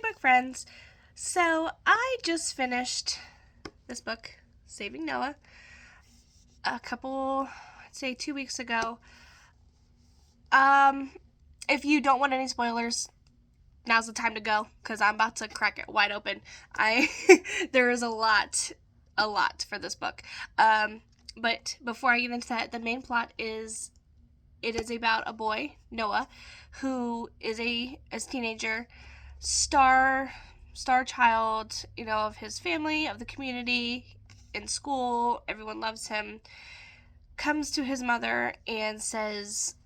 book friends. So I just finished this book, Saving Noah, I'd say 2 weeks ago. Um, if you don't want any spoilers, now's the time to go because I'm about to crack it wide open. I there is a lot for this book. But before I get into that, the main plot is it is about a boy, Noah, who is as a teenager, star child, of his family, of the community, in school, everyone loves him, comes to his mother and says,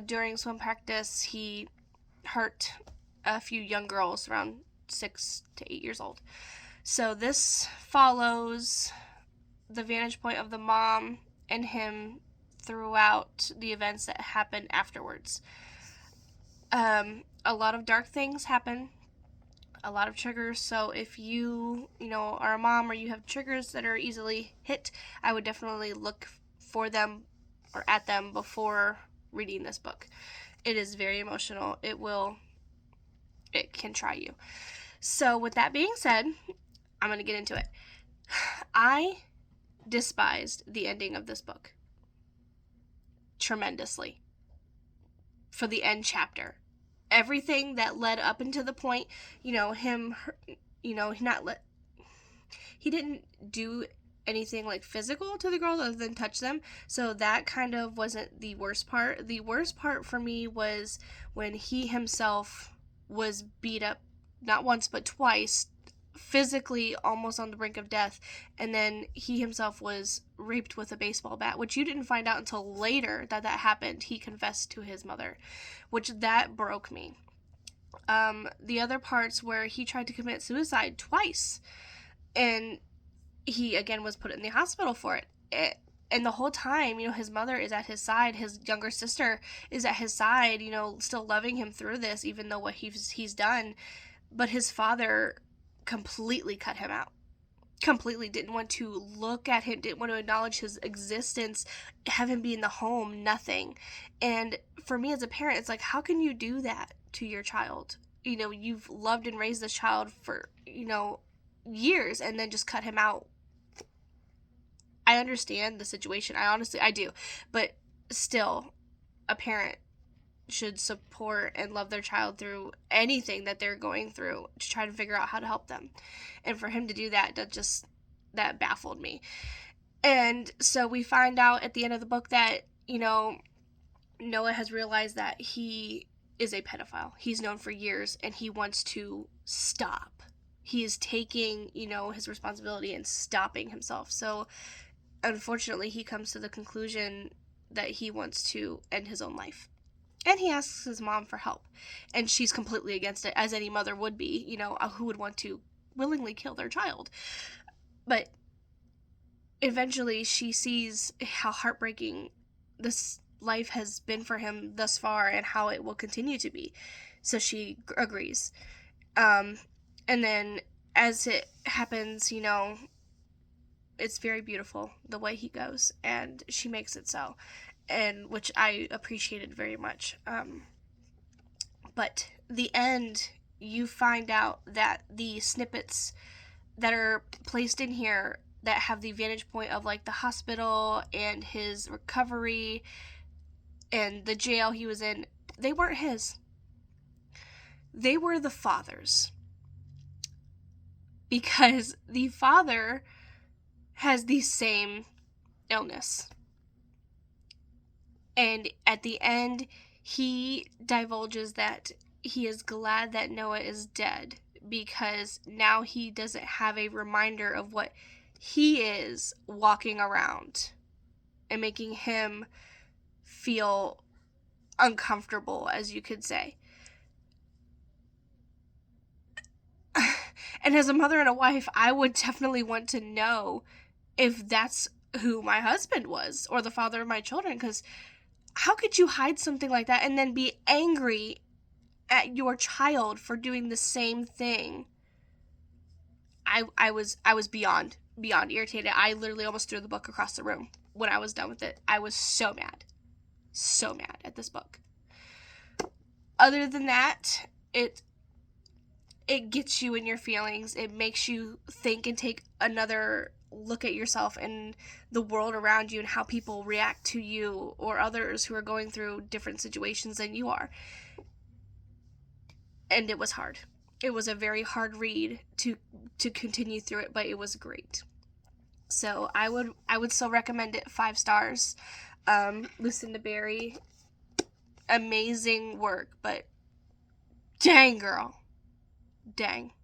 during swim practice, he hurt a few young girls around 6 to 8 years old. So this follows the vantage point of the mom and him throughout the events that happen afterwards. A lot of dark things happen, a lot of triggers. So if you are a mom or you have triggers that are easily hit, I would definitely look for them or at them before reading this book. It is very emotional. It can try you. So with that being said, I'm going to get into it. I despised the ending of this book tremendously for the end chapter. Everything that led up into the point, him, he didn't do anything like physical to the girls other than touch them. So that kind of wasn't the worst part. The worst part for me was when he himself was beat up not once but twice, physically almost on the brink of death, and then he himself was raped with a baseball bat, which you didn't find out until later that happened. He confessed to his mother, which that broke me. The other parts where he tried to commit suicide twice, and he again was put in the hospital for it. And the whole time, his mother is at his side, his younger sister is at his side, still loving him through this, even though what he's done. But his father completely cut him out. Completely didn't want to look at him, didn't want to acknowledge his existence, have him be in the home, nothing. And for me as a parent, it's like, how can you do that to your child? You've loved and raised this child for, years, and then just cut him out. I understand the situation. I do. But still, a parent should support and love their child through anything that they're going through to try to figure out how to help them. And for him to do that, that baffled me. And so we find out at the end of the book that, Noah has realized that he is a pedophile. He's known for years, and he wants to stop. He is taking, his responsibility and stopping himself. So unfortunately, he comes to the conclusion that he wants to end his own life. And he asks his mom for help. And she's completely against it, as any mother would be, who would want to willingly kill their child. But eventually she sees how heartbreaking this life has been for him thus far and how it will continue to be. So she agrees. And then as it happens, it's very beautiful the way he goes, and she makes it so. And which I appreciated very much. But the end, you find out that the snippets that are placed in here that have the vantage point of like the hospital and his recovery and the jail he was in, they weren't his. They were the father's. Because the father has the same illness. And at the end, he divulges that he is glad that Noah is dead because now he doesn't have a reminder of what he is walking around and making him feel uncomfortable, as you could say. And as a mother and a wife, I would definitely want to know if that's who my husband was or the father of my children, because how could you hide something like that and then be angry at your child for doing the same thing? I was beyond irritated. I literally almost threw the book across the room when I was done with it. I was so mad at this book. Other than that, it gets you in your feelings. It makes you think and take another look at yourself and the world around you and how people react to you or others who are going through different situations than you are. And it was hard. It was a very hard read to continue through it, but it was great. So I would still recommend it 5 stars. Lucinda Berry, amazing work, but dang girl, dang.